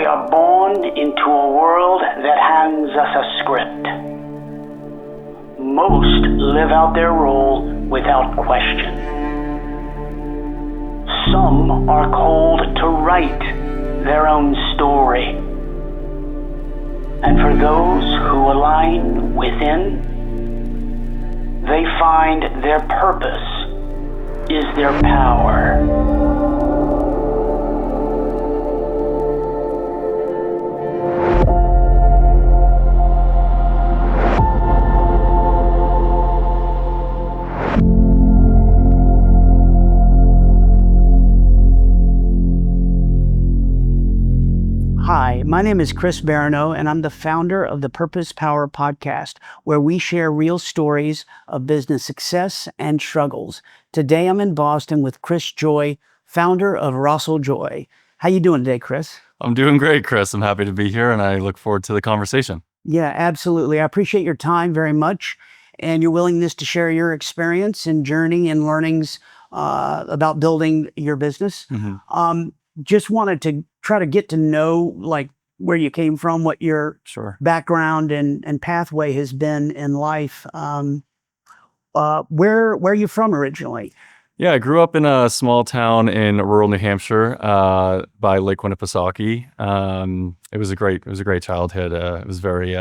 are born into a world that hands us a script. Most live out their role without question. Some are called to write their own story. And for those who align within, they find their purpose is their power. Hi, my name is Chris Barano, and I'm the founder of the Purpose Power podcast, where we share real stories of business success and struggles. Today, I'm in Boston with Chris Joy, founder of RoesselJoy. How you doing today, Chris? I'm doing great, Chris. I'm happy to be here, and I look forward to the conversation. Yeah, absolutely. I appreciate your time very much and your willingness to share your experience and journey and learnings about building your business. Just wanted to try to get to know like where you came from, what your background and pathway has been in life. Where are you from originally? Yeah, I grew up in a small town in rural New Hampshire by Lake Winnipesaukee. It was a great childhood. It was very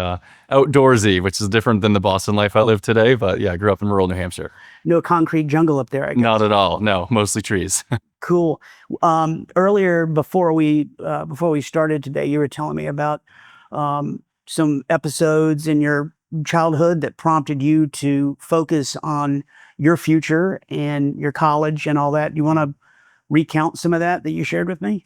outdoorsy, which is different than the Boston life I live today. But yeah, I grew up in rural New Hampshire. No concrete jungle up there, I guess. Not at all. No, mostly trees. Cool. Earlier, before we started today, you were telling me about some episodes in your childhood that prompted you to focus on your future and your college and all that. You want to recount some of that you shared with me?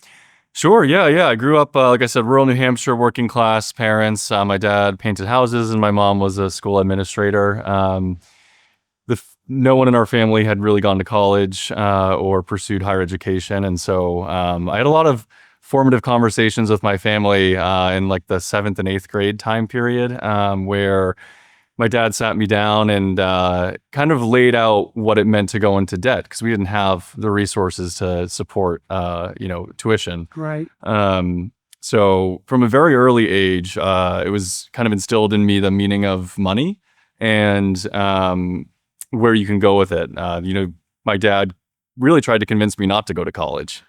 Sure. Yeah. I grew up, like I said, rural New Hampshire, working class parents. My dad painted houses and my mom was a school administrator. No one in our family had really gone to college or pursued higher education. And so I had a lot of formative conversations with my family in like the 7th and 8th grade time period where my dad sat me down and kind of laid out what it meant to go into debt because we didn't have the resources to support, tuition. Right. So from a very early age, it was kind of instilled in me the meaning of money and where you can go with it. My dad really tried to convince me not to go to college.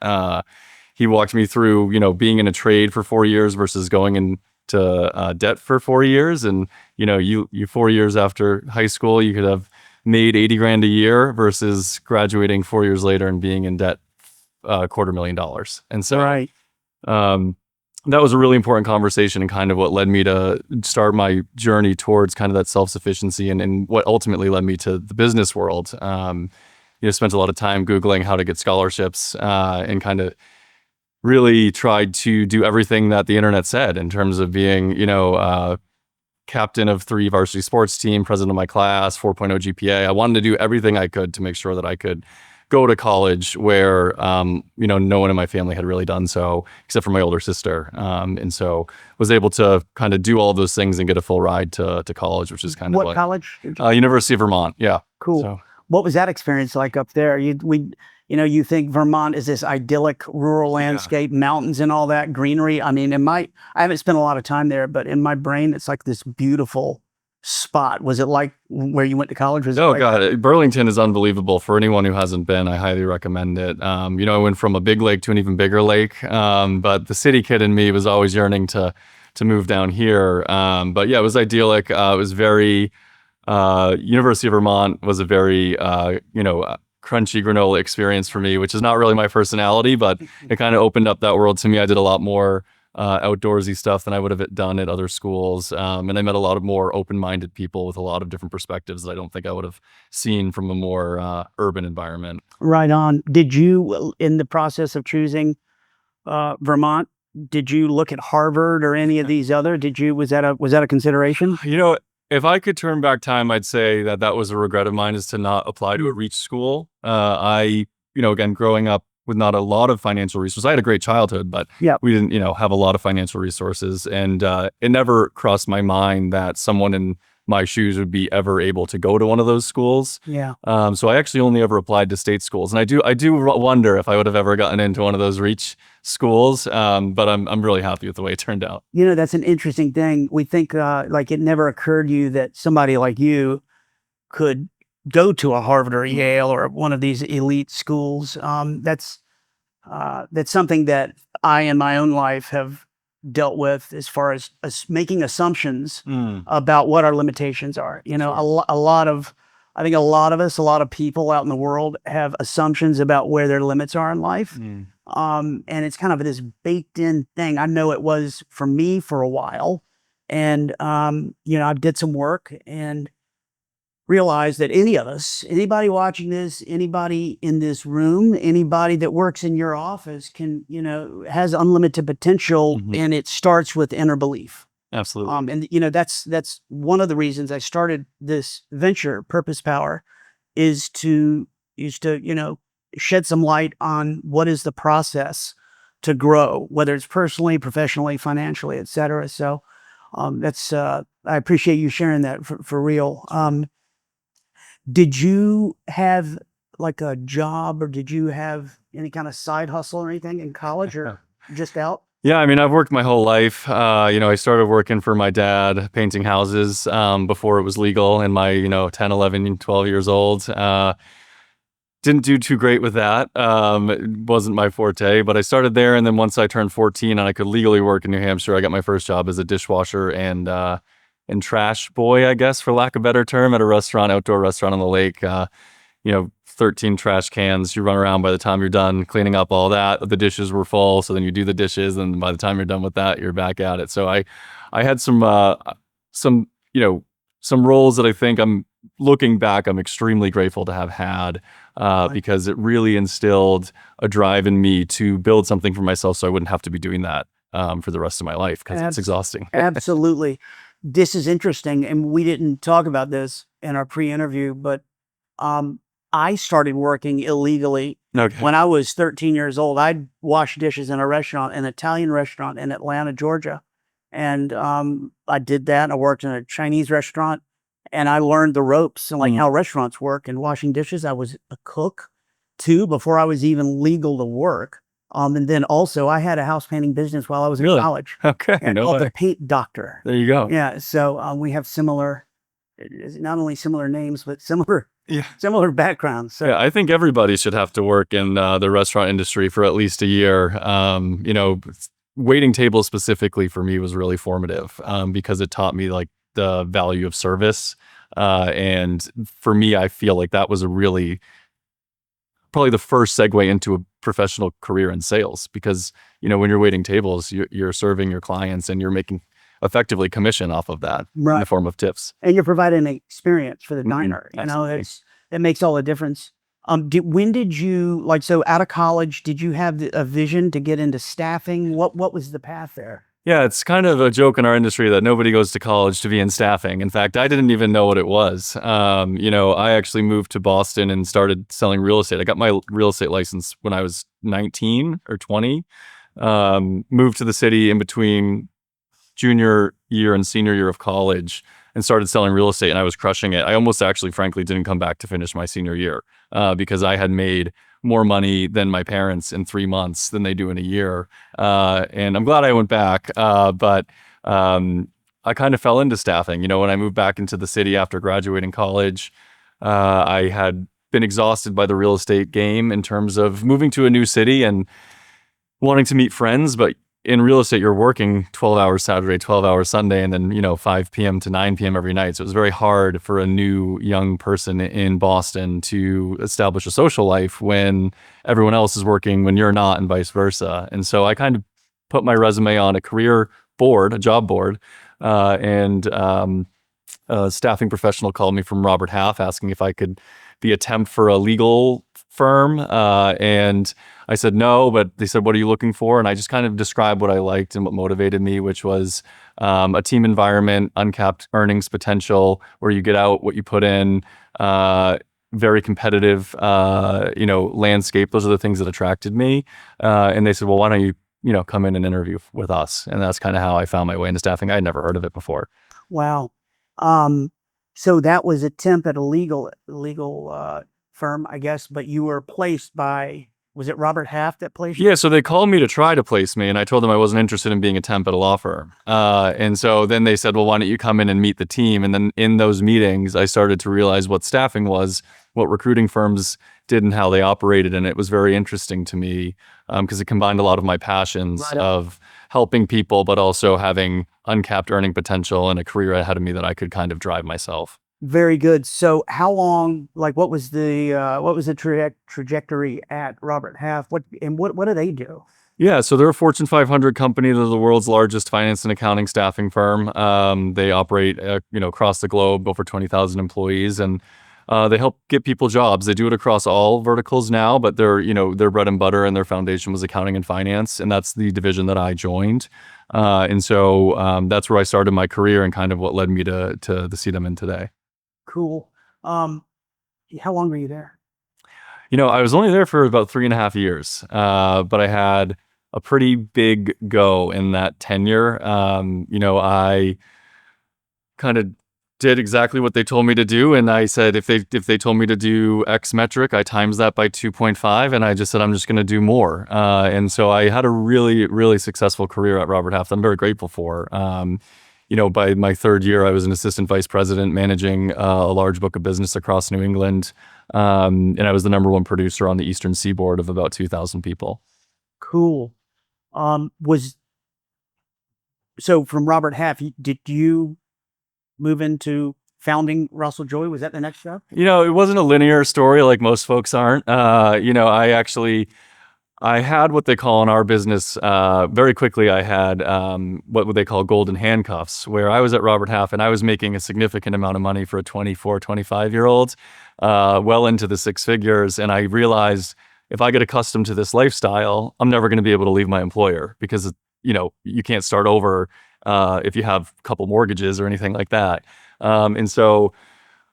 He walked me through, being in a trade for 4 years versus going into debt for 4 years. And, you 4 years after high school, you could have made 80 grand a year versus graduating 4 years later and being in debt $250,000. And so right. That was a really important conversation and kind of what led me to start my journey towards kind of that self-sufficiency and what ultimately led me to the business world. Spent a lot of time Googling how to get scholarships and kind of really tried to do everything that the internet said in terms of being, captain of 3 varsity sports team, president of my class, 4.0 GPA. I wanted to do everything I could to make sure that I could go to college where, no one in my family had really done so except for my older sister. And so was able to kind of do all of those things and get a full ride to college, which is kind of what college? University of Vermont. Yeah. Cool. So, what was that experience like up there? You think Vermont is this idyllic rural landscape, mountains and all that greenery. I mean, I haven't spent a lot of time there, but in my brain, it's like this beautiful spot. Was it like where you went to college? God, Burlington is unbelievable. For anyone who hasn't been, I highly recommend it. I went from a big lake to an even bigger lake, but the city kid in me was always yearning to move down here. But yeah, it was idyllic. It was very, University of Vermont was a very, crunchy granola experience for me, which is not really my personality, but it kind of opened up that world to me. I did a lot more outdoorsy stuff than I would have done at other schools. And I met a lot of more open-minded people with a lot of different perspectives that I don't think I would have seen from a more urban environment. Right on. Did you, in the process of choosing Vermont, did you look at Harvard or any of these other? Was that a consideration? If I could turn back time, I'd say that was a regret of mine, is to not apply to a reach school. Again, growing up with not a lot of financial resources, I had a great childhood, but we didn't, have a lot of financial resources. And it never crossed my mind that someone in my shoes would be ever able to go to one of those schools. Yeah. So I actually only ever applied to state schools, and I do wonder if I would have ever gotten into one of those reach schools. But I'm really happy with the way it turned out. You know, that's an interesting thing. We think like it never occurred to you that somebody like you could go to a Harvard or Yale or one of these elite schools. That's something that I in my own life have dealt with as far as making assumptions about what our limitations are. You know, a lot of, I think a lot of us, a lot of people out in the world have assumptions about where their limits are in life. And it's kind of this baked in thing. I know it was for me for a while. And, you know, I did some work and realized that any of us, anybody watching this, anybody in this room, anybody that works in your office can, you know, has unlimited potential, and it starts with inner belief. Absolutely. And you know, that's one of the reasons I started this venture, Purpose Power, is to you know, shed some light on what is the process to grow, whether it's personally, professionally, financially, et cetera. So that's I appreciate you sharing that for real. Did you have like a job, or did you have any kind of side hustle or anything in college, or just out? Yeah, I mean, I've worked my whole life. You know, I started working for my dad, painting houses before it was legal in my, you know, 10, 11, 12 years old. Didn't do too great with that. It wasn't my forte, but I started there. And then once I turned 14 and I could legally work in New Hampshire, I got my first job as a dishwasher and trash boy, I guess, for lack of a better term, at a restaurant, outdoor restaurant on the lake. You know, 13 trash cans. You run around. By the time you're done cleaning up all that, the dishes were full. So then you do the dishes, and by the time you're done with that, you're back at it. So I had some you know, some roles that I think I'm looking back, I'm extremely grateful to have had because it really instilled a drive in me to build something for myself, so I wouldn't have to be doing that for the rest of my life, because it's exhausting. Absolutely. This is interesting, and we didn't talk about this in our pre-interview, but I started working illegally when I was 13 years old. I'd wash dishes in a restaurant, an Italian restaurant in Atlanta, Georgia. And I did that. I worked in a Chinese restaurant, and I learned the ropes and like how restaurants work and washing dishes. I was a cook too before I was even legal to work. And then also I had a house painting business while I was in college. Okay. Called the Paint Doctor. There you go. Yeah. So we have similar, not only similar names, but similar backgrounds. So. Yeah, I think everybody should have to work in the restaurant industry for at least a year. You know, waiting tables specifically for me was really formative because it taught me like the value of service. And for me, I feel like that was probably the first segue into a professional career in sales, because, you know, when you're waiting tables, you're serving your clients and you're making effectively commission off of that in the form of tips. And you're providing an experience for the diner. You know, it makes all the difference. When did you, like, so out of college, did you have a vision to get into staffing? What was the path there? Yeah, it's kind of a joke in our industry that nobody goes to college to be in staffing. In fact, I didn't even know what it was. You know, I actually moved to Boston and started selling real estate. I got my real estate license when I was 19 or 20. Moved to the city in between junior year and senior year of college and started selling real estate, and I was crushing it. I almost actually, frankly, didn't come back to finish my senior year because I had made more money than my parents in 3 months than they do in a year. And I'm glad I went back, but I kind of fell into staffing. You know, when I moved back into the city after graduating college, I had been exhausted by the real estate game in terms of moving to a new city and wanting to meet friends, but in real estate, you're working 12 hours Saturday, 12 hours Sunday, and then, you know, 5 p.m. to 9 p.m. every night. So it was very hard for a new young person in Boston to establish a social life when everyone else is working when you're not, and vice versa. And so I kind of put my resume on a career board, a job board, and a staffing professional called me from Robert Half asking if I could be a temp for a legal firm. And I said no, but they said, what are you looking for? And I just kind of described what I liked and what motivated me, which was a team environment, uncapped earnings potential, where you get out what you put in, very competitive, you know, landscape. Those are the things that attracted me. And they said, well, why don't you come in and interview with us? And that's kind of how I found my way into staffing. I had never heard of it before. Wow. So that was a temp at a legal firm, I guess, but you were placed by, was it Robert Half that placed you? Yeah, so they called me to try to place me, and I told them I wasn't interested in being a temp at a law firm. And so then they said, well, why don't you come in and meet the team? And then in those meetings, I started to realize what staffing was, what recruiting firms did, and how they operated. And it was very interesting to me because it combined a lot of my passions Right on. of helping people, but also having uncapped earning potential and a career ahead of me that I could kind of drive myself. Very good. So how long, like what was the trajectory at Robert Half? What do they do? Yeah, so they're a Fortune 500 company. They're the world's largest finance and accounting staffing firm. They operate, across the globe, over 20,000 employees, and they help get people jobs. They do it across all verticals now, but their bread and butter and their foundation was accounting and finance, and that's the division that I joined. And so that's where I started my career and kind of what led me to the seat I'm in today. Cool. How long were you there? I was only there for about 3.5 years, but I had a pretty big go in that tenure. I kind of did exactly what they told me to do, and I said if they told me to do X metric, I times that by 2.5, and I just said I'm just going to do more. And so I had a really, really successful career at Robert Half that I'm very grateful for. By my third year, I was an assistant vice president managing a large book of business across New England. And I was the #1 producer on the Eastern Seaboard of about 2,000 people. Cool. Was so from Robert Half, did you move into founding RoesselJoy? Was that the next step? It wasn't a linear story like most folks aren't. I had what they call in our business, very quickly, I had what would they call golden handcuffs, where I was at Robert Half and I was making a significant amount of money for a 24, 25-year-old, well into the six figures. And I realized if I get accustomed to this lifestyle, I'm never going to be able to leave my employer because, you can't start over if you have a couple mortgages or anything like that. And so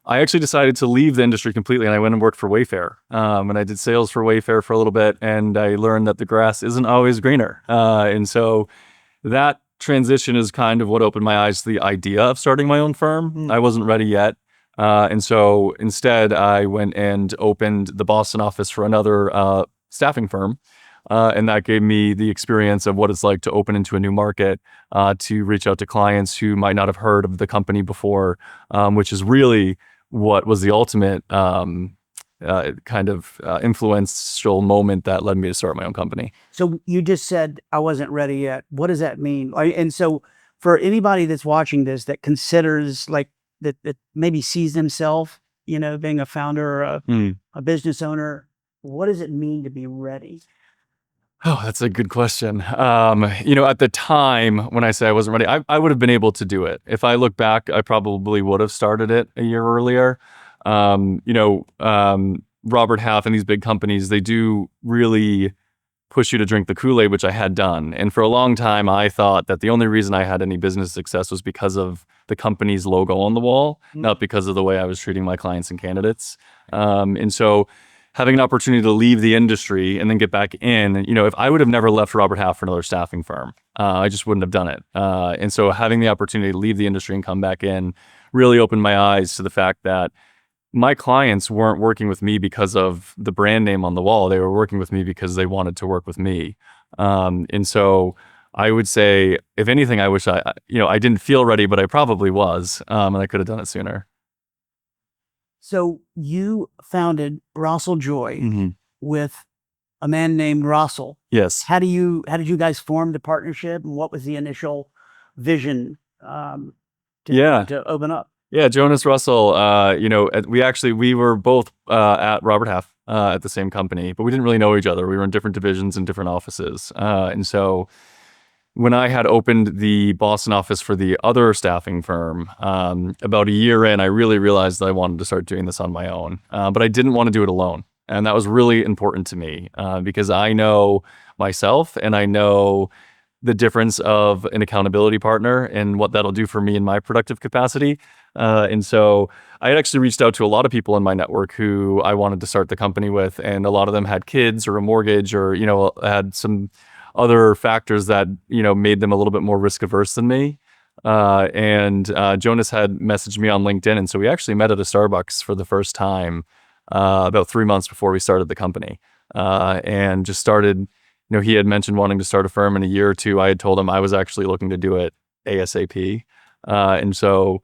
I actually decided to leave the industry completely, and I went and worked for Wayfair. And I did sales for Wayfair for a little bit, and I learned that the grass isn't always greener. And so that transition is kind of what opened my eyes to the idea of starting my own firm. I wasn't ready yet. And so instead, I went and opened the Boston office for another staffing firm. And that gave me the experience of what it's like to open into a new market, to reach out to clients who might not have heard of the company before, which is really what was the ultimate influential moment that led me to start my own company. So you just said I wasn't ready yet. What does that mean? And so for anybody that's watching this that considers like that maybe sees themselves, being a founder or a business owner, what does it mean to be ready? Oh, that's a good question. At the time when I say I wasn't ready, I would have been able to do it. If I look back, I probably would have started it a year earlier. Robert Half and these big companies, they do really push you to drink the Kool-Aid, which I had done. And for a long time, I thought that the only reason I had any business success was because of the company's logo on the wall, not because of the way I was treating my clients and candidates. And so having an opportunity to leave the industry and then get back in, if I would have never left Robert Half for another staffing firm, I just wouldn't have done it. And so having the opportunity to leave the industry and come back in really opened my eyes to the fact that my clients weren't working with me because of the brand name on the wall. They were working with me because they wanted to work with me. And so I would say, if anything, I wish I didn't feel ready, but I probably was, and I could have done it sooner. So you founded RoesselJoy with a man named Roessel. Yes. How did you guys form the partnership, and what was the initial vision to open up? Yeah, Jonas Russell, we were both at Robert Half at the same company, but we didn't really know each other. We were in different divisions and different offices. And so when I had opened the Boston office for the other staffing firm, about a year in, I really realized that I wanted to start doing this on my own, but I didn't want to do it alone. And that was really important to me because I know myself and I know the difference of an accountability partner and what that'll do for me in my productive capacity. And so I had actually reached out to a lot of people in my network who I wanted to start the company with. And a lot of them had kids or a mortgage or, had some other factors that, made them a little bit more risk averse than me. And Jonas had messaged me on LinkedIn, and so we actually met at a Starbucks for the first time about 3 months before we started the company, and just started. He had mentioned wanting to start a firm in a year or two. I had told him I was actually looking to do it ASAP, and so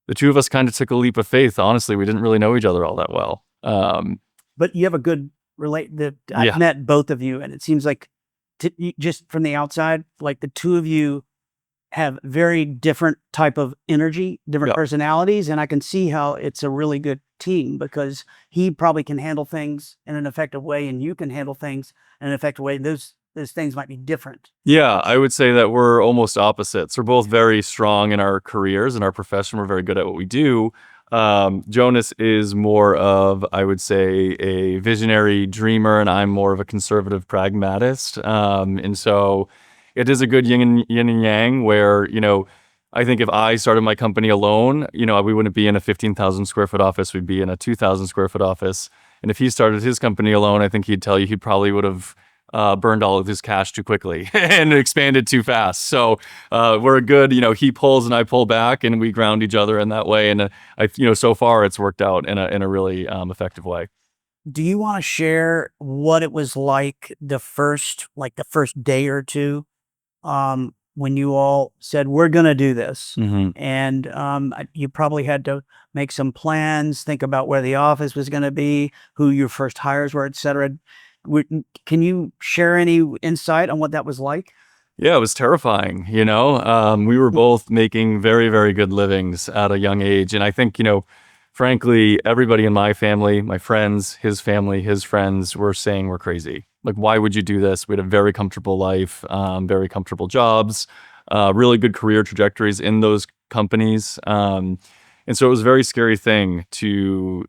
the two of us kind of took a leap of faith. Honestly, we didn't really know each other all that well. But you have a good I've Yeah. met both of you, and it seems like just from the outside, like the two of you have very different type of energy, different Yeah. personalities, and I can see how it's a really good team because he probably can handle things in an effective way, and you can handle things in an effective way. Those things might be different. Yeah, I would say that we're almost opposites. We're both very strong in our careers and our profession. We're very good at what we do. Jonas is more of, I would say, a visionary dreamer, and I'm more of a conservative pragmatist. And so it is a good yin and yang where, I think if I started my company alone, we wouldn't be in a 15,000 square foot office. We'd be in a 2,000 square foot office. And if he started his company alone, I think he'd tell you he probably would have burned all of his cash too quickly and expanded too fast. So we're a good, he pulls and I pull back, and we ground each other in that way. And so far it's worked out in a really effective way. Do you want to share what it was like the first day or two, when you all said, "We're gonna do this," Mm-hmm. and you probably had to make some plans, think about where the office was going to be, who your first hires were, etc. Can you share any insight on what that was like? Yeah, it was terrifying. We were both making very, very good livings at a young age. And I think, frankly, everybody in my family, my friends, his family, his friends were saying we're crazy. Like, why would you do this? We had a very comfortable life, very comfortable jobs, really good career trajectories in those companies. And so it was a very scary thing to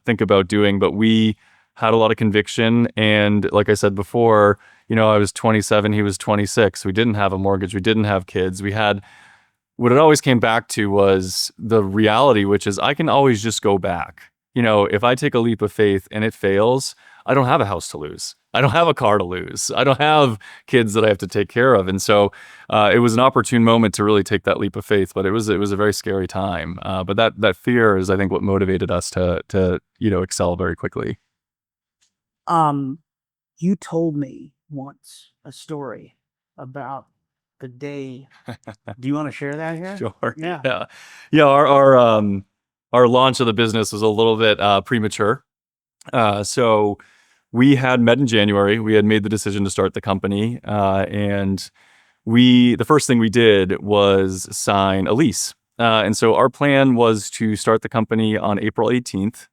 think about doing, but we had a lot of conviction. And like I said before, I was 27, he was 26. We didn't have a mortgage. We didn't have kids. We had, what it always came back to was the reality, which is I can always just go back. If I take a leap of faith and it fails, I don't have a house to lose. I don't have a car to lose. I don't have kids that I have to take care of. And so it was an opportune moment to really take that leap of faith, but it was a very scary time. But that fear is, I think, what motivated us to excel very quickly. You told me once a story about the day. Do you want to share that here? Sure. Yeah. Yeah. Yeah. Our launch of the business was a little bit premature. So we had met in January. We had made the decision to start the company, and the first thing we did was sign a lease. And so our plan was to start the company on April 18th.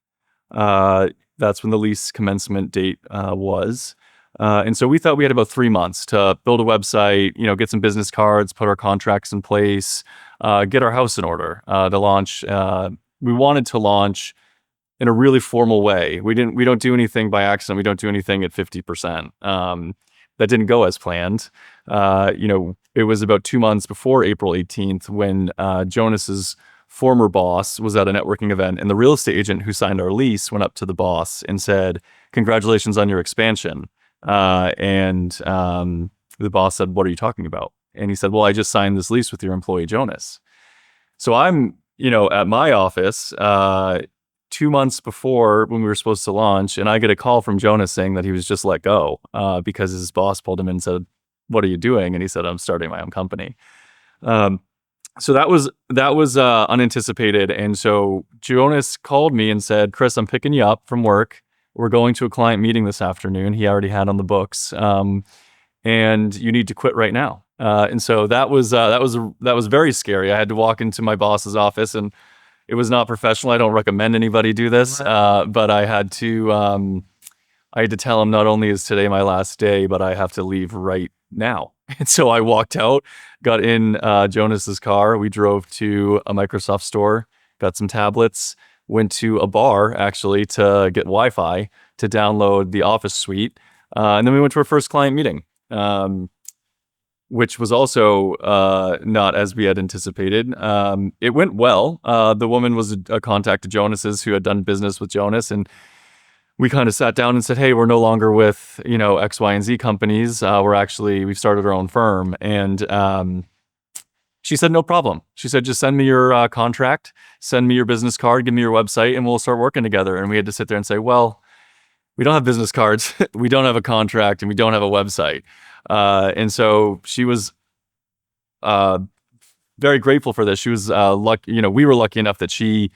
That's when the lease commencement date was. And so we thought we had about 3 months to build a website, get some business cards, put our contracts in place, get our house in order to launch. We wanted to launch in a really formal way. We don't do anything by accident. We don't do anything at 50%. That didn't go as planned. It was about 2 months before April 18th when Jonas's former boss was at a networking event, and the real estate agent who signed our lease went up to the boss and said, "Congratulations on your expansion." And the boss said, "What are you talking about?" And he said, "Well, I just signed this lease with your employee, Jonas." So I'm, at my office 2 months before when we were supposed to launch, and I get a call from Jonas saying that he was just let go because his boss pulled him in and said, "What are you doing?" And he said, "I'm starting my own company." So that was unanticipated. And so Jonas called me and said, "Chris, I'm picking you up from work. We're going to a client meeting this afternoon." He already had on the books, and you need to quit right now. And so that was very scary. I had to walk into my boss's office, and it was not professional. I don't recommend anybody do this, but I had to tell him not only is today my last day, but I have to leave right now. And so I walked out, got in Jonas's car. We drove to a Microsoft store, got some tablets, went to a bar actually to get Wi-Fi to download the Office suite. And then we went to our first client meeting, which was also not as we had anticipated. It went well. The woman was a contact to Jonas's who had done business with Jonas, and we kind of sat down and said, "Hey, we're no longer with, X, Y, and Z companies. We've started our own firm." And She said, no problem. She said, just send me your contract, send me your business card, give me your website, and we'll start working together. And we had to sit there and say, well, we don't have business cards, we don't have a contract, and we don't have a website. And so she was very grateful for this. She was lucky, we were lucky enough that she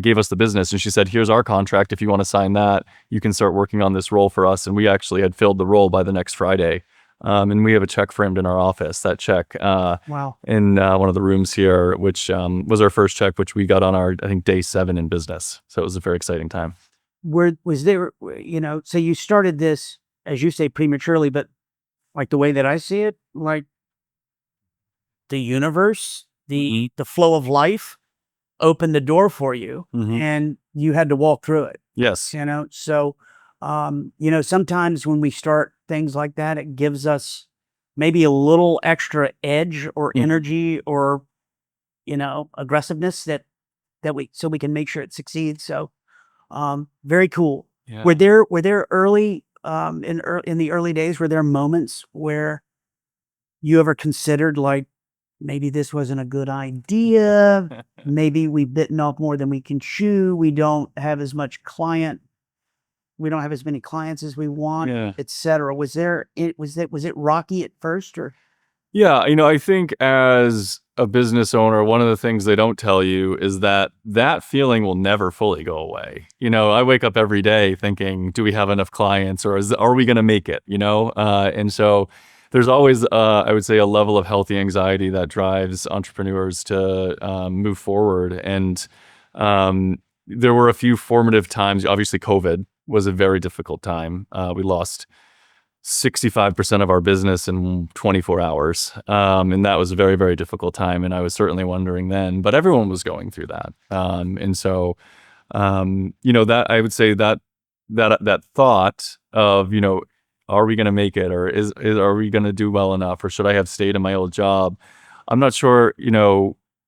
gave us the business, and she said, here's our contract. If you want to sign that, you can start working on this role for us. And we actually had filled the role by the next Friday. And we have a check framed in our office, that check Wow. in one of the rooms here, which was our first check, which we got on our, I think, day 7 in business. So it was a very exciting time. Was there, so you started this, as you say, prematurely, but like the way that I see it, like the universe, the flow of life opened the door for you, and you had to walk through it. Yes. So, sometimes when we start things like that, it gives us maybe a little extra edge or energy or, aggressiveness that so we can make sure it succeeds. So, very cool. Yeah. Were there early, in the early days, were there moments where you ever considered, like, maybe this wasn't a good idea, maybe we've bitten off more than we can chew, we don't have as many clients as we want, Yeah. etc. Was it rocky at first, or? Yeah, I think as a business owner, one of the things they don't tell you is that feeling will never fully go away. I wake up every day thinking, do we have enough clients, or are we going to make it? And so there's always, I would say, a level of healthy anxiety that drives entrepreneurs to move forward. And there were a few formative times. Obviously, COVID was a very difficult time. We lost 65% of our business in 24 hours. And that was a very, very difficult time. And I was certainly wondering then, but everyone was going through that. And so, that I would say that thought of, are we going to make it, or are we going to do well enough, or should I have stayed in my old job? I'm not sure,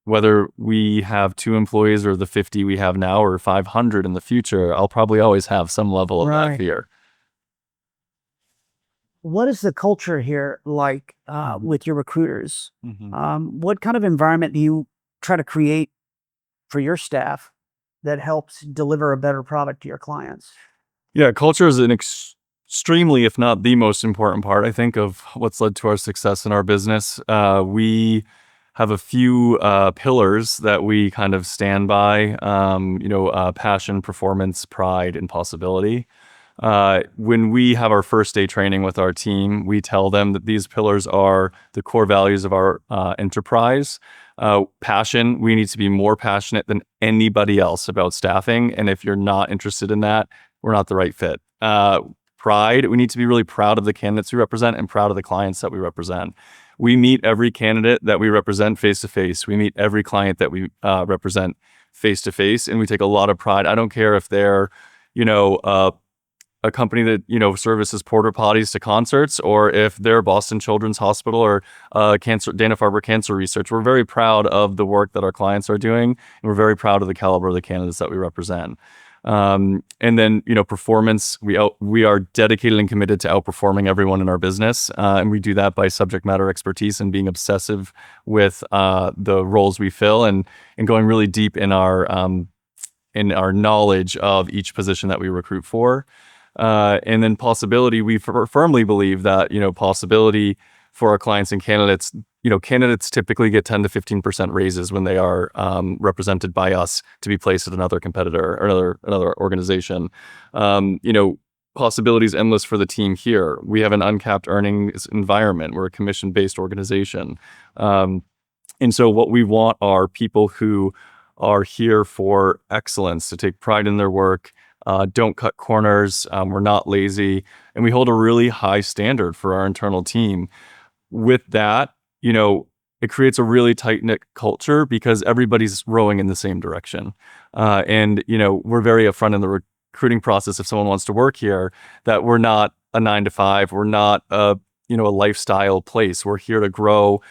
whether we have 2 employees or the 50 we have now or 500 in the future. I'll probably always have some level of that fear. What is the culture here like with your recruiters? What kind of environment do you try to create for your staff that helps deliver a better product to your clients? Yeah, culture is an extremely, if not the most important part, I think, of what's led to our success in our business. We have a few pillars that we kind of stand by, passion, performance, pride, and possibility. When we have our first day training with our team, we tell them that these pillars are the core values of our enterprise. Passion, we need to be more passionate than anybody else about staffing. And if you're not interested in that, we're not the right fit. Pride, we need to be really proud of the candidates we represent and proud of the clients that we represent. We meet every candidate that we represent face to face. We meet every client that we represent face to face, and we take a lot of pride. I don't care if they're, a company that services porta potties to concerts, or if they're Boston Children's Hospital or Dana-Farber Cancer Research. We're very proud of the work that our clients are doing, and we're very proud of the caliber of the candidates that we represent. And then performance. We are dedicated and committed to outperforming everyone in our business, and we do that by subject matter expertise and being obsessive with the roles we fill, and going really deep in our knowledge of each position that we recruit for. And then possibility, we firmly believe that, possibility for our clients and candidates, candidates typically get 10 to 15% raises when they are represented by us to be placed at another competitor or another organization. Possibility is endless for the team here. We have an uncapped earnings environment. We're a commission-based organization. And so what we want are people who are here for excellence, to take pride in their work, don't cut corners. We're not lazy, and we hold a really high standard for our internal team. With that, it creates a really tight-knit culture because everybody's rowing in the same direction. And we're very upfront in the recruiting process if someone wants to work here, that we're not a 9 to 5. We're not a lifestyle place. We're here to grow,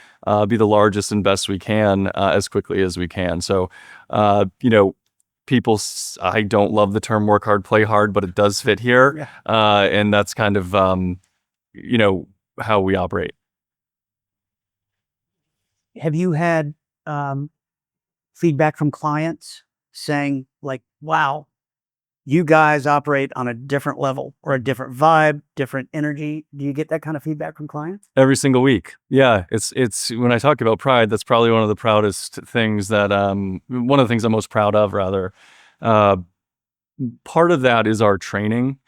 be the largest and best we can as quickly as we can. So, people, I don't love the term work hard, play hard, but it does fit here. Yeah. And that's kind of, how we operate. have you had feedback from clients saying like, wow, you guys operate on a different level or a different vibe, different energy? Do you get that kind of feedback from clients? Every single week. Yeah. It's when I talk about pride, that's probably one of the proudest things that, one of the things I'm most proud of rather. Uh, Part of that is our training.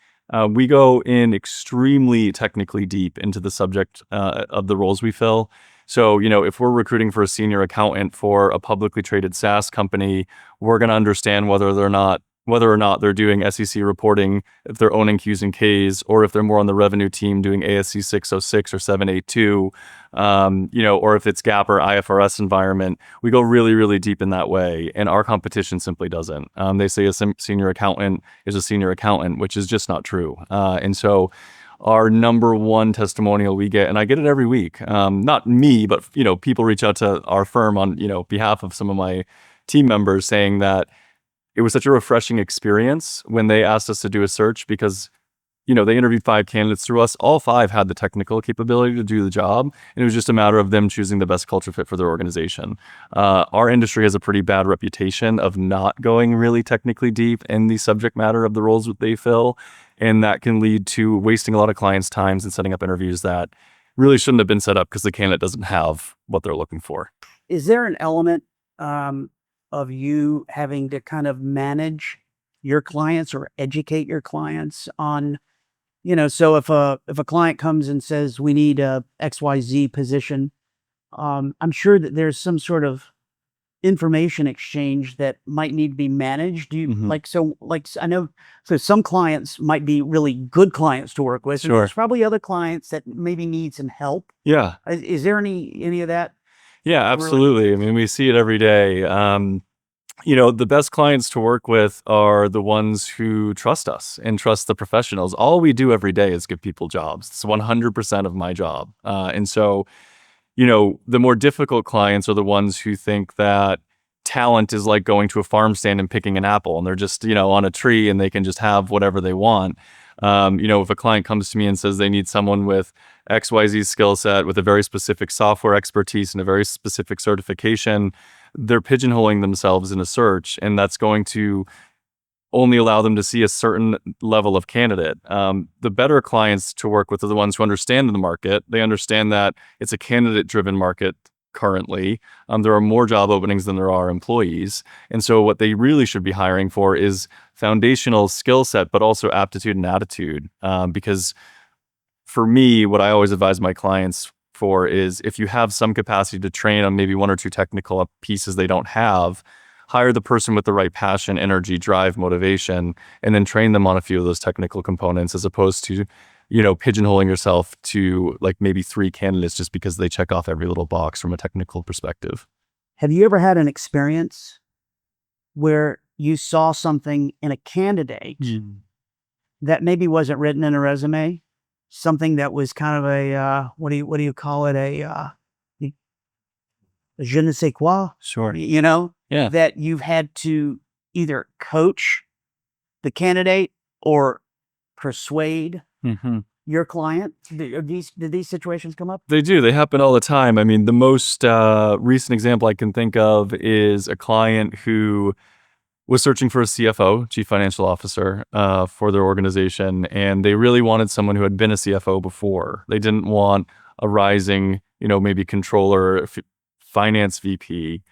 We go in extremely technically deep into the subject of the roles we fill. So, if we're recruiting for a senior accountant for a publicly traded SaaS company, we're going to understand whether or not they're doing SEC reporting, if they're owning Qs and Ks, or if they're more on the revenue team doing ASC 606 or 782, or if it's GAAP or IFRS environment. We go really, really deep in that way, and our competition simply doesn't. They say a senior accountant is a senior accountant, which is just not true. And so our number one testimonial we get, and I get it every week, not me, but people reach out to our firm on behalf of some of my team members saying that it was such a refreshing experience when they asked us to do a search because, they interviewed 5 candidates through us. All 5 had the technical capability to do the job. And it was just a matter of them choosing the best culture fit for their organization. Our industry has a pretty bad reputation of not going really technically deep in the subject matter of the roles that they fill. And that can lead to wasting a lot of clients' times and setting up interviews that really shouldn't have been set up because the candidate doesn't have what they're looking for. Is there an element of you having to kind of manage your clients or educate your clients on, so if a client comes and says we need a XYZ position, I'm sure that there's some sort of information exchange that might need to be managed. Do you I know, so some clients might be really good clients to work with. And Sure. there's probably other clients that maybe need some help. Yeah. Is there any of that? Yeah, absolutely. I mean, we see it every day. The best clients to work with are the ones who trust us and trust the professionals. All we do every day is give people jobs. It's 100% of my job. And so, the more difficult clients are the ones who think that talent is like going to a farm stand and picking an apple and they're just, on a tree and they can just have whatever they want. If a client comes to me and says they need someone with XYZ skill set with a very specific software expertise and a very specific certification, they're pigeonholing themselves in a search, and that's going to only allow them to see a certain level of candidate. The better clients to work with are the ones who understand the market. They understand that it's a candidate-driven market currently. There are more job openings than there are employees. And so what they really should be hiring for is foundational skill set, but also aptitude and attitude. Because for me, what I always advise my clients for is if you have some capacity to train on maybe 1 or 2 technical pieces they don't have, hire the person with the right passion, energy, drive, motivation, and then train them on a few of those technical components as opposed to, pigeonholing yourself to like maybe 3 candidates just because they check off every little box from a technical perspective. Have you ever had an experience where you saw something in a candidate that maybe wasn't written in a resume? Something that was kind of a, what do you call it? A je ne sais quoi, Sure. Yeah. that you've had to either coach the candidate or persuade your client. Did these situations come up? They do. They happen all the time. I mean, the most recent example I can think of is a client who was searching for a CFO, chief financial officer, for their organization. And they really wanted someone who had been a CFO before. They didn't want a rising, maybe controller, finance VP.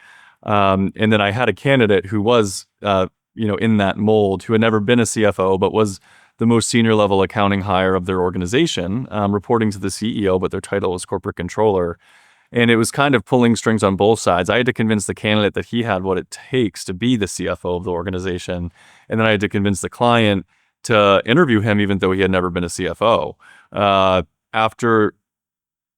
And then I had a candidate who was, in that mold, who had never been a CFO, but was the most senior level accounting hire of their organization, reporting to the CEO, but their title was corporate controller. And it was kind of pulling strings on both sides. I had to convince the candidate that he had what it takes to be the CFO of the organization. And then I had to convince the client to interview him, even though he had never been a CFO. After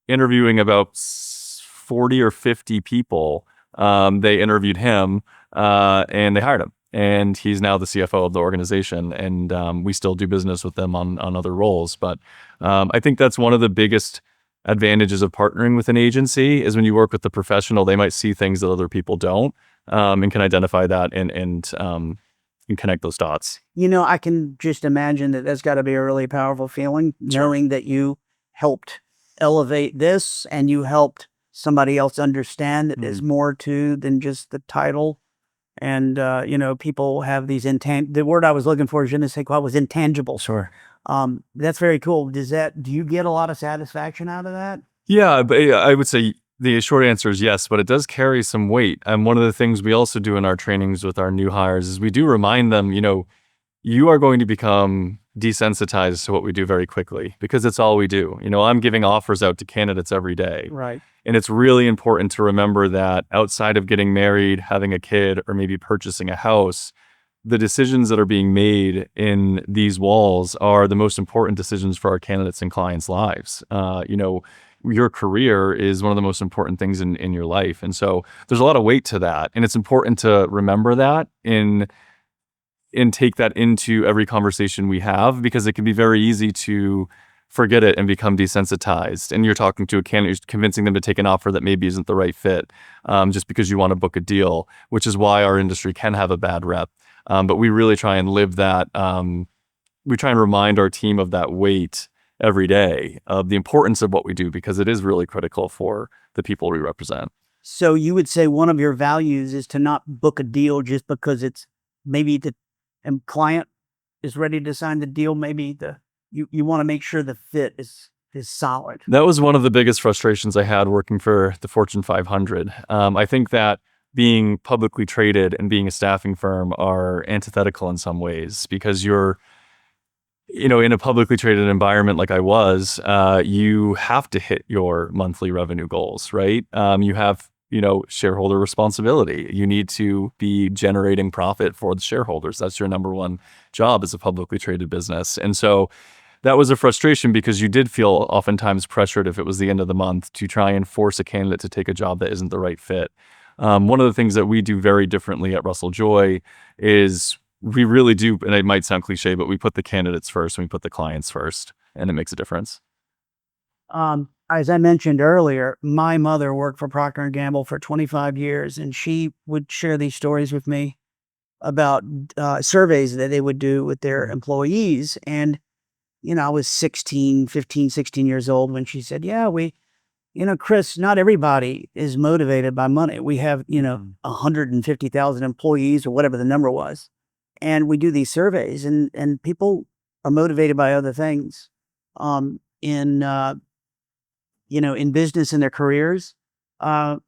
interviewing about 40 or 50 people, they interviewed him and they hired him. And he's now the CFO of the organization. And we still do business with them on other roles. But I think that's one of the biggest advantages of partnering with an agency is when you work with the professional, they might see things that other people don't, and can identify that and connect those dots. I can just imagine that that's got to be a really powerful feeling, knowing that you helped elevate this and you helped somebody else understand that there's more to than just the title. And, people have these the word I was looking for, je ne sais quoi, was intangible. Sure. That's very cool. Do you get a lot of satisfaction out of that? Yeah, but I would say the short answer is yes, but it does carry some weight. And one of the things we also do in our trainings with our new hires is we do remind them, you are going to become desensitized to what we do very quickly because it's all we do. I'm giving offers out to candidates every day. Right. And it's really important to remember that outside of getting married, having a kid, or maybe purchasing a house, the decisions that are being made in these walls are the most important decisions for our candidates and clients' lives. Your career is one of the most important things in your life. And so there's a lot of weight to that. And it's important to remember that and take that into every conversation we have, because it can be very easy to forget it and become desensitized. And you're talking to a candidate, you're convincing them to take an offer that maybe isn't the right fit, just because you want to book a deal, which is why our industry can have a bad rep. But we really try and live that. We try and remind our team of that weight every day, of the importance of what we do, because it is really critical for the people we represent. So you would say one of your values is to not book a deal just because it's maybe the client is ready to sign the deal. Maybe you want to make sure the fit is solid. That was one of the biggest frustrations I had working for the Fortune 500. I think that being publicly traded and being a staffing firm are antithetical in some ways, because you're, in a publicly traded environment like I was, you have to hit your monthly revenue goals, right? You have, shareholder responsibility. You need to be generating profit for the shareholders. That's your number one job as a publicly traded business. And so that was a frustration, because you did feel oftentimes pressured if it was the end of the month to try and force a candidate to take a job that isn't the right fit. One of the things that we do very differently at RoesselJoy is we really do, and it might sound cliche, but we put the candidates first and we put the clients first, and it makes a difference. As I mentioned earlier, my mother worked for Procter & Gamble for 25 years, and she would share these stories with me about surveys that they would do with their employees. And, I was 15, 16 years old when she said, yeah, Chris, not everybody is motivated by money. We have, 150,000 employees or whatever the number was. And we do these surveys, and people are motivated by other things in business, in their careers. Do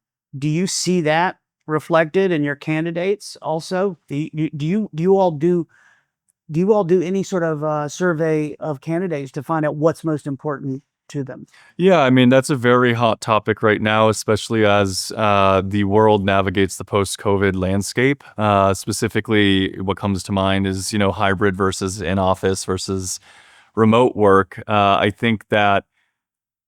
you see that reflected in your candidates also? Do you all do any sort of survey of candidates to find out what's most important to them? Yeah, I mean, that's a very hot topic right now, especially as the world navigates the post-COVID landscape. Specifically, what comes to mind is, hybrid versus in-office versus remote work. I think that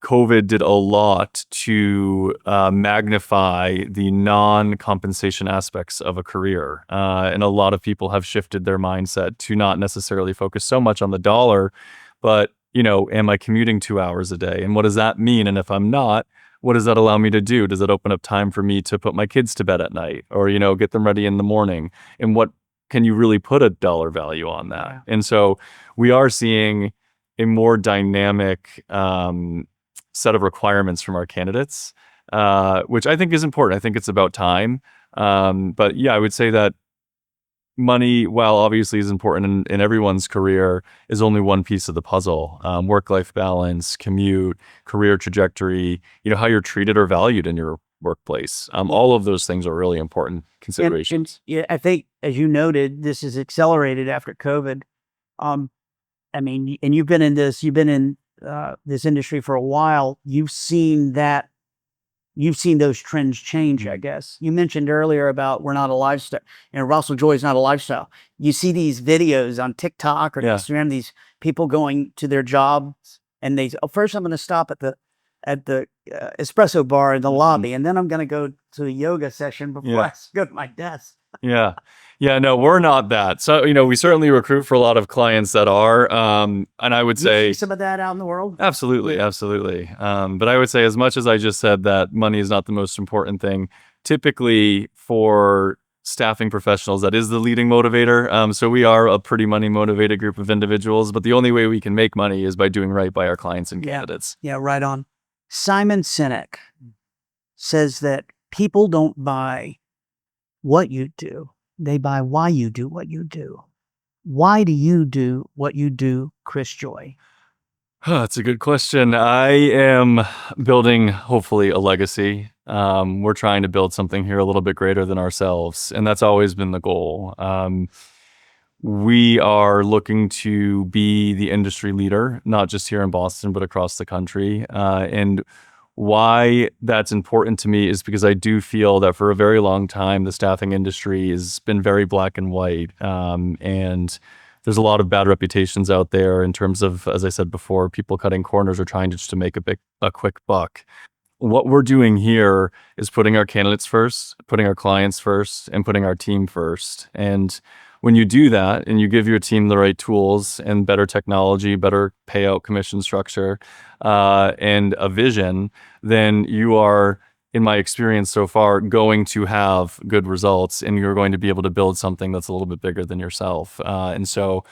COVID did a lot to magnify the non-compensation aspects of a career. And a lot of people have shifted their mindset to not necessarily focus so much on the dollar, but am I commuting 2 hours a day? And what does that mean? And if I'm not, what does that allow me to do? Does it open up time for me to put my kids to bed at night, or, get them ready in the morning? And what can you really put a dollar value on that? Yeah. And so we are seeing a more dynamic set of requirements from our candidates, which I think is important. I think it's about time. But yeah, I would say that money, while obviously is important in everyone's career, is only one piece of the puzzle. Work-life balance, commute, career trajectory, how you're treated or valued in your workplace. All of those things are really important considerations. And I think, as you noted, this is accelerated after COVID. I mean, and you've been in this industry for a while. You've seen those trends change, I guess. You mentioned earlier about we're not a lifestyle, RoesselJoy is not a lifestyle. You see these videos on TikTok or Instagram, these people going to their jobs, and first I'm going to stop at the espresso bar in the lobby, and then I'm going to go to a yoga session before I go to my desk. Yeah, no, we're not that. So, we certainly recruit for a lot of clients that are, and I would say you see some of that out in the world. Absolutely. But I would say, as much as I just said that money is not the most important thing, typically for staffing professionals, that is the leading motivator. So we are a pretty money motivated group of individuals, but the only way we can make money is by doing right by our clients and candidates. Yeah, right on. Simon Sinek, says that people don't buy what you do, they buy why you do what you do. Why do you do what you do, Chris Joy? That's a good question. I am building, hopefully, a legacy. We're trying to build something here a little bit greater than ourselves, and that's always been the goal. We are looking to be the industry leader, not just here in Boston, but across the country. And why that's important to me is because I do feel that for a very long time, the staffing industry has been very black and white. And there's a lot of bad reputations out there in terms of, as I said before, people cutting corners or trying to just to make a quick buck. What we're doing here is putting our candidates first, putting our clients first, and putting our team first. And when you do that and you give your team the right tools and better technology, better payout commission structure, and a vision, then you are, in my experience so far, going to have good results, and you're going to be able to build something that's a little bit bigger than yourself. And so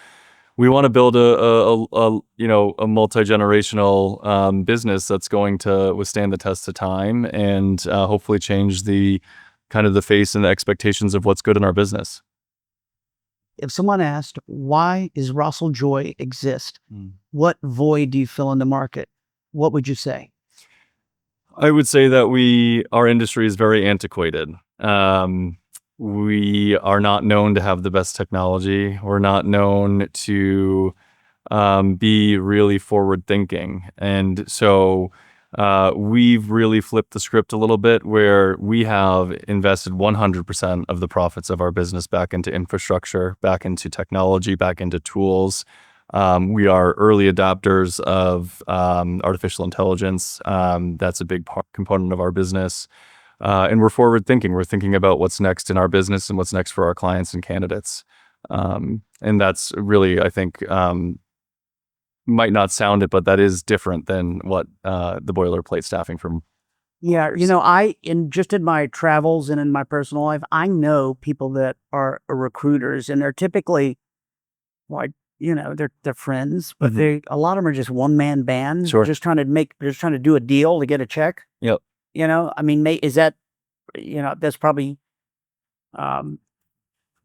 we want to build a multi-generational business that's going to withstand the test of time and hopefully change the kind of the face and the expectations of what's good in our business. If someone asked, why is RoesselJoy exist? What void do you fill in the market? What would you say? I would say that our industry is very antiquated. We are not known to have the best technology. We're not known to be really forward thinking. And so we've really flipped the script a little bit, where we have invested 100% of the profits of our business back into infrastructure, back into technology, back into tools. We are early adopters of artificial intelligence. That's a big component of our business. And we're forward thinking. We're thinking about what's next in our business and what's next for our clients and candidates. And that's really, I think, might not sound it, but that is different than what the boilerplate staffing firm. Yeah, in my travels and in my personal life, I know people that are recruiters, and they're typically like, they're friends, but a lot of them are just one man bands, Sure. just trying to do a deal to get a check. Yep. I mean, is that, that's probably, some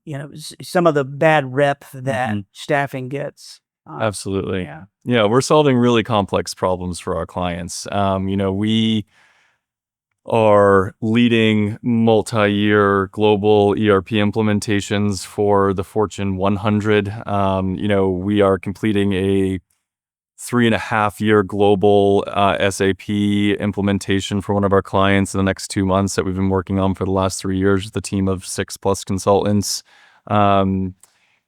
of the bad rep that staffing gets. Absolutely. Yeah, we're solving really complex problems for our clients. We are leading multi-year global ERP implementations for the Fortune 100. We are completing a 3.5-year global SAP implementation for one of our clients in the next 2 months that we've been working on for the last 3 years with a team of 6+ consultants.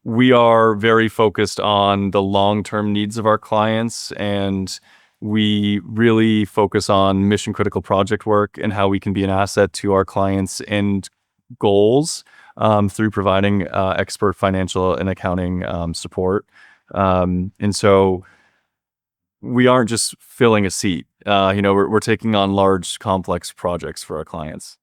We are very focused on the long-term needs of our clients, and we really focus on mission-critical project work and how we can be an asset to our clients' end goals through providing expert financial and accounting support. And so we aren't just filling a seat. We're taking on large, complex projects for our clients.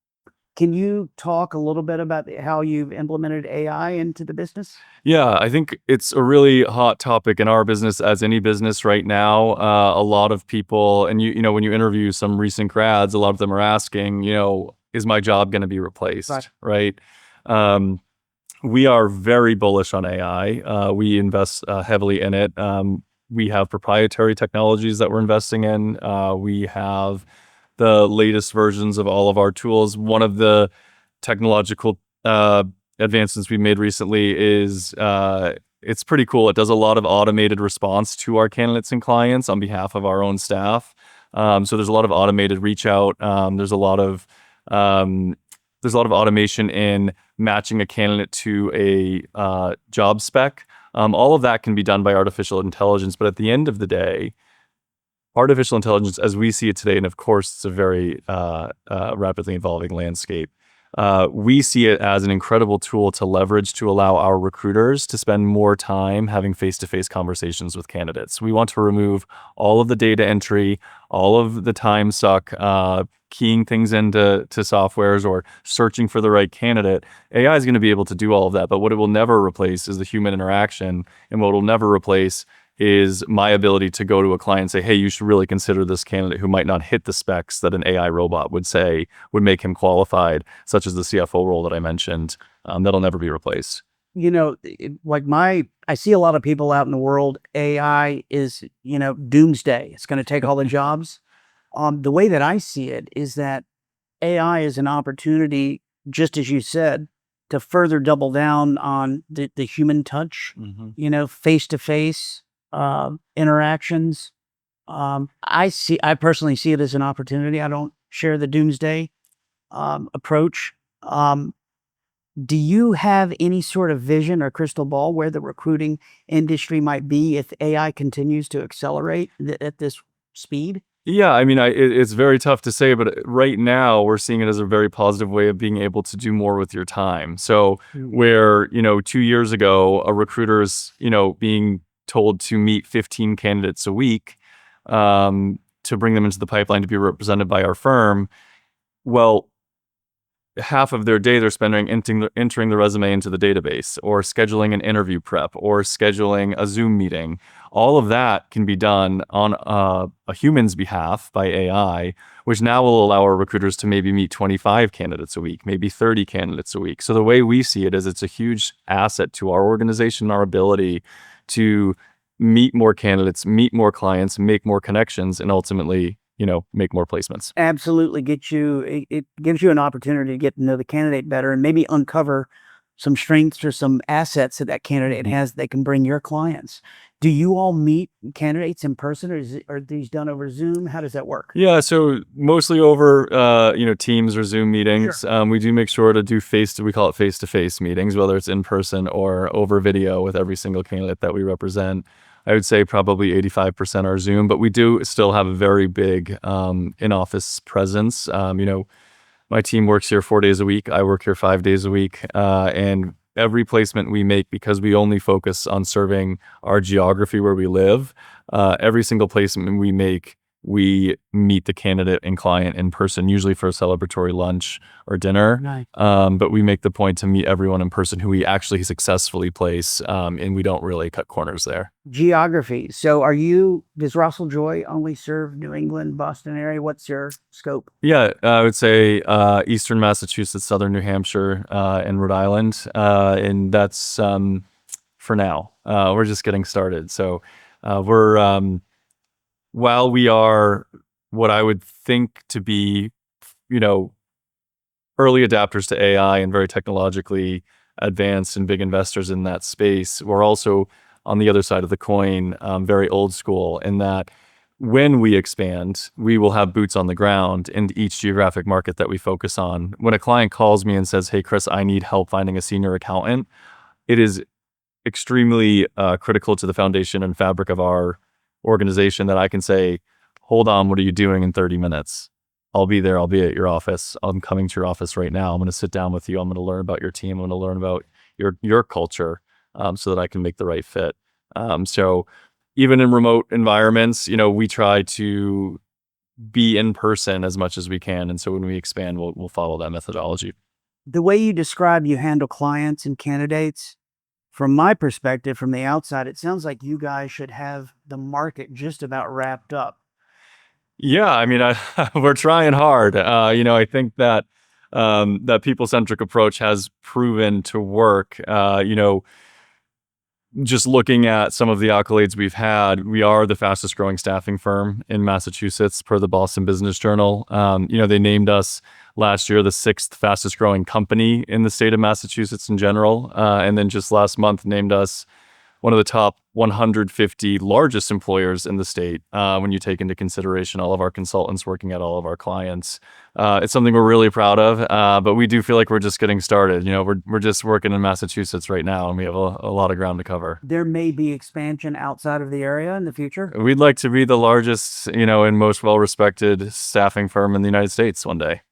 Can you talk a little bit about how you've implemented AI into the business? Yeah, I think it's a really hot topic in our business, as any business right now. A lot of people, and when you interview some recent grads, a lot of them are asking, is my job going to be replaced? Right? We are very bullish on AI. We invest heavily in it. We have proprietary technologies that we're investing in. We have the latest versions of all of our tools. One of the technological advancements we made recently is it's pretty cool. It does a lot of automated response to our candidates and clients on behalf of our own staff. So there's a lot of automated reach out. There's a lot of automation in matching a candidate to a job spec. All of that can be done by artificial intelligence, but at the end of the day, artificial intelligence, as we see it today, and of course, it's a very rapidly evolving landscape. We see it as an incredible tool to leverage to allow our recruiters to spend more time having face-to-face conversations with candidates. We want to remove all of the data entry, all of the time suck, keying things into softwares or searching for the right candidate. AI is going to be able to do all of that, but what it will never replace is the human interaction, and what it will never replace is my ability to go to a client and say, hey, you should really consider this candidate who might not hit the specs that an AI robot would say would make him qualified, such as the CFO role that I mentioned. That'll never be replaced. I see a lot of people out in the world, AI is, doomsday. It's going to take all the jobs. The way that I see it is that AI is an opportunity, just as you said, to further double down on the human touch, face-to-face interactions. I personally see it as an opportunity. I don't share the doomsday approach. Do you have any sort of vision or crystal ball where the recruiting industry might be if AI continues to accelerate at this speed? Yeah, I mean, it's very tough to say, but right now we're seeing it as a very positive way of being able to do more with your time. So where, 2 years ago, a recruiter is, being told to meet 15 candidates a week to bring them into the pipeline to be represented by our firm. Well, half of their day they're spending entering the resume into the database, or scheduling an interview prep, or scheduling a Zoom meeting. All of that can be done on a human's behalf by AI, which now will allow our recruiters to maybe meet 25 candidates a week, maybe 30 candidates a week. So the way we see it is it's a huge asset to our organization, our ability to meet more candidates, meet more clients, make more connections, and ultimately make more placements. Absolutely. It gives you an opportunity to get to know the candidate better and maybe uncover some strengths or some assets that candidate has that can bring your clients. Do you all meet candidates in person, or are these done over Zoom? How does that work? Yeah, so mostly over Teams or Zoom meetings. Sure. We do make sure to do we call it face-to-face meetings, whether it's in person or over video with every single candidate that we represent. I would say probably 85% are Zoom, but we do still have a very big in-office presence. My team works here 4 days a week. I work here 5 days a week. And every placement we make, because we only focus on serving our geography where we live, every single placement we make, we meet the candidate and client in person, usually for a celebratory lunch or dinner. Nice. But we make the point to meet everyone in person who we actually successfully place, and we don't really cut corners there. Geography. So does RoesselJoy only serve New England, Boston area? What's your scope? Yeah, I would say Eastern Massachusetts, Southern New Hampshire, and Rhode Island. And that's for now. We're just getting started. So while we are what I would think to be, early adapters to AI and very technologically advanced and big investors in that space, we're also, on the other side of the coin, very old school in that when we expand, we will have boots on the ground in each geographic market that we focus on. When a client calls me and says, hey, Chris, I need help finding a senior accountant, it is extremely critical to the foundation and fabric of our organization that I can say, hold on, what are you doing in 30 minutes? I'll be there. I'll be at your office. I'm coming to your office right now. I'm going to sit down with you. I'm going to learn about your team. I'm going to learn about your culture so that I can make the right fit. So even in remote environments, we try to be in person as much as we can. And so when we expand, we'll follow that methodology. The way you describe you handle clients and candidates, from my perspective, from the outside, it sounds like you guys should have the market just about wrapped up. Yeah, I mean, we're trying hard. I think that that people-centric approach has proven to work. Just looking at some of the accolades we've had, we are the fastest growing staffing firm in Massachusetts per the Boston Business Journal. They named us last year the 6th fastest growing company in the state of Massachusetts in general. And then just last month named us one of the top 150 largest employers in the state when you take into consideration all of our consultants working at all of our clients. It's something we're really proud of, but we do feel like we're just getting started. We're just working in Massachusetts right now, and we have a lot of ground to cover. There may be expansion outside of the area in the future. We'd like to be the largest, and most well-respected staffing firm in the United States one day.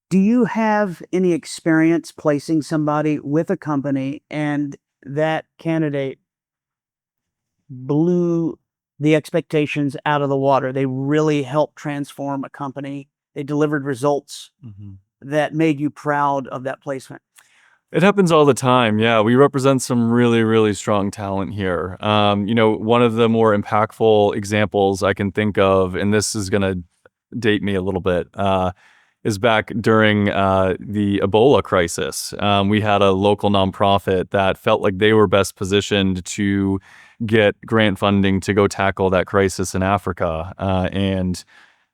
Do you have any experience placing somebody with a company and that candidate blew the expectations out of the water? They really helped transform a company. They delivered results that made you proud of that placement. It happens all the time. Yeah, we represent some really, really strong talent here. One of the more impactful examples I can think of, and this is going to date me a little bit, is back during the Ebola crisis. We had a local nonprofit that felt like they were best positioned to get grant funding to go tackle that crisis in Africa. And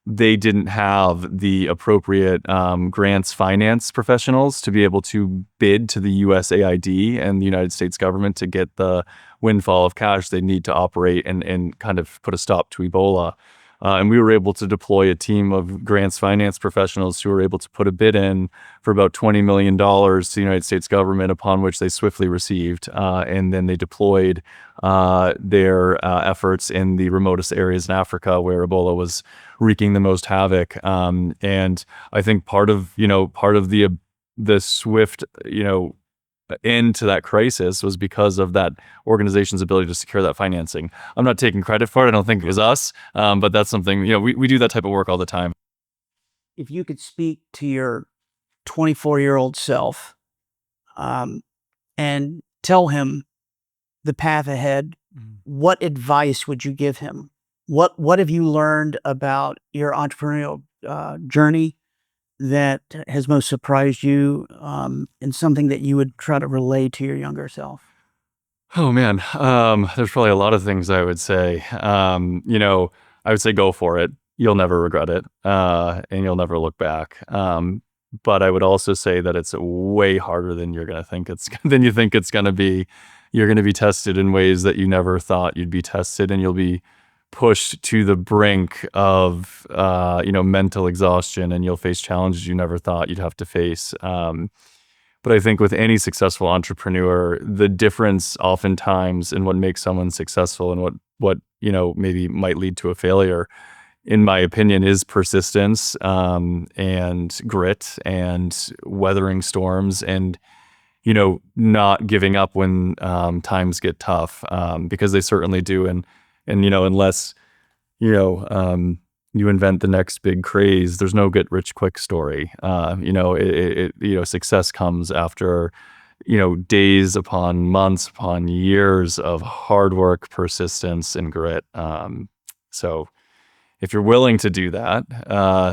they didn't have the appropriate grants finance professionals to be able to bid to the USAID and the United States government to get the windfall of cash they need to operate and kind of put a stop to Ebola. And we were able to deploy a team of grants finance professionals who were able to put a bid in for about $20 million to the United States government, upon which they swiftly received. And then they deployed their efforts in the remotest areas in Africa where Ebola was wreaking the most havoc. And I think part of the swift, end to that crisis was because of that organization's ability to secure that financing. I'm not taking credit for it. I don't think it was us, but that's something, we do that type of work all the time. If you could speak to your 24-year-old self and tell him the path ahead, what advice would you give him? What have you learned about your entrepreneurial journey that has most surprised you, and something that you would try to relay to your younger self? Oh man, there's probably a lot of things I would say. I would say go for it. You'll never regret it, and you'll never look back. But I would also say that it's way harder than you think it's going to be. You're going to be tested in ways that you never thought you'd be tested, and you'll be pushed to the brink of mental exhaustion, and you'll face challenges you never thought you'd have to face. But I think with any successful entrepreneur, the difference oftentimes in what makes someone successful and what maybe might lead to a failure, in my opinion, is persistence and grit and weathering storms and not giving up when times get tough, because they certainly do. And unless you invent the next big craze, there's no get rich quick story. Success comes after days upon months upon years of hard work, persistence, and grit. So if you're willing to do that,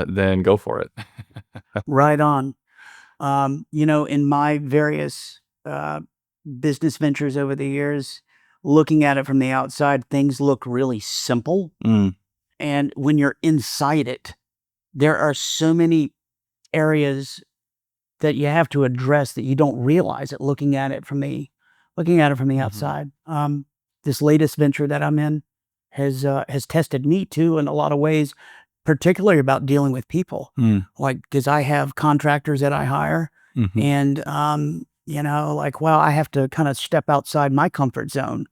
then go for it. Right on. In my various business ventures over the years, looking at it from the outside, things look really simple. And when you're inside it, there are so many areas that you have to address that you don't realize it looking at it from the outside. This latest venture that I'm in has tested me too in a lot of ways, particularly about dealing with people. Like, because I have contractors that I hire, and I have to kind of step outside my comfort zone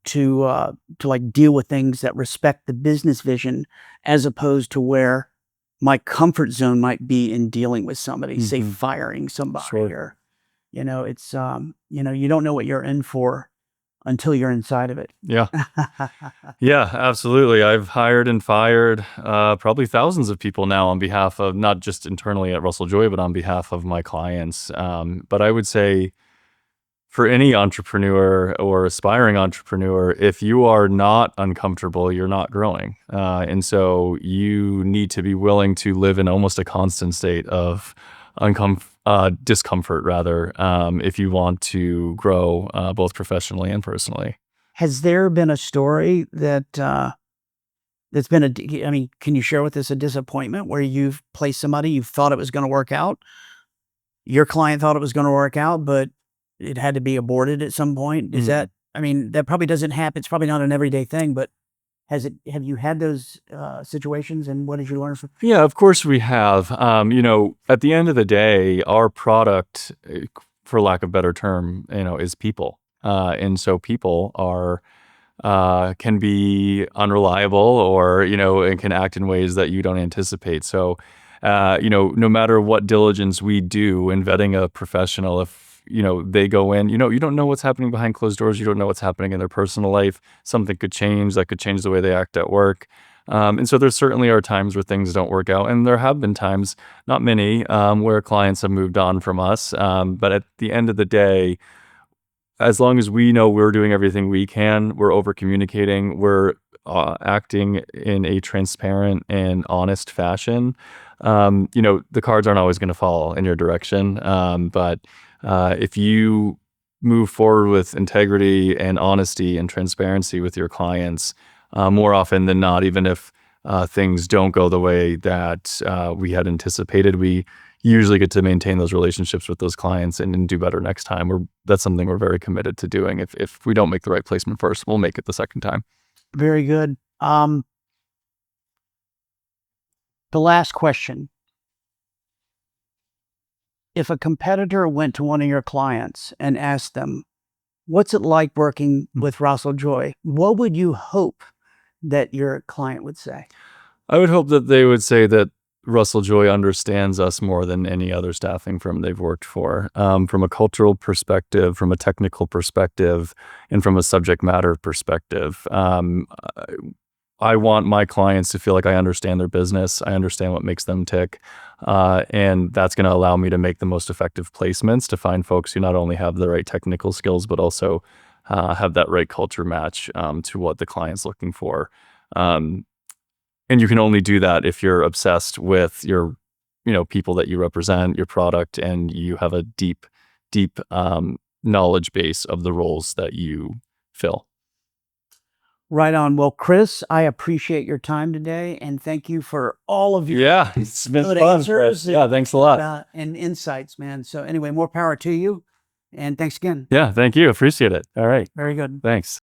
to like deal with things that respect the business vision, as opposed to where my comfort zone might be in dealing with somebody, say firing somebody. Sure. Or, it's you don't know what you're in for until you're inside of it. Yeah. Yeah, absolutely. I've hired and fired probably thousands of people now on behalf of, not just internally at RoesselJoy, but on behalf of my clients. But I would say for any entrepreneur or aspiring entrepreneur, if you are not uncomfortable, you're not growing. And so you need to be willing to live in almost a constant state of discomfort, rather, if you want to grow both professionally and personally. Has there been a story that's been can you share with us a disappointment where you've placed somebody, you thought it was going to work out, your client thought it was going to work out, but it had to be aborted at some point? Is that probably doesn't happen. It's probably not an everyday thing, but have you had those situations, and what did you learn from? Yeah, of course we have. At the end of the day, our product, for lack of a better term, is people. And so people can be unreliable, or, and can act in ways that you don't anticipate. So, no matter what diligence we do in vetting a professional, if they go in, you don't know what's happening behind closed doors. You don't know what's happening in their personal life. Something could change. That could change the way they act at work. And so there certainly are times where things don't work out. And there have been times, not many, where clients have moved on from us. But at the end of the day, as long as we know we're doing everything we can, we're over communicating, we're acting in a transparent and honest fashion, the cards aren't always going to fall in your direction. But if you move forward with integrity and honesty and transparency with your clients, more often than not, even if things don't go the way that we had anticipated, we usually get to maintain those relationships with those clients and do better next time. That's something we're very committed to doing. If we don't make the right placement first, we'll make it the second time. Very good. The last question. If a competitor went to one of your clients and asked them, what's it like working with RoesselJoy? What would you hope that your client would say? I would hope that they would say that RoesselJoy understands us more than any other staffing firm they've worked for, from a cultural perspective, from a technical perspective, and from a subject matter perspective. I want my clients to feel like I understand their business. I understand what makes them tick. And that's going to allow me to make the most effective placements, to find folks who not only have the right technical skills, but also have that right culture match to what the client's looking for. And you can only do that if you're obsessed with your, people that you represent, your product, and you have a deep knowledge base of the roles that you fill. Right on. Well, Chris, I appreciate your time today, and thank you for all of your It's been good fun, answers. Chris. Yeah, thanks a lot. And insights, man. So anyway, more power to you, and thanks again. Yeah, thank you. Appreciate it. All right. Very good. Thanks.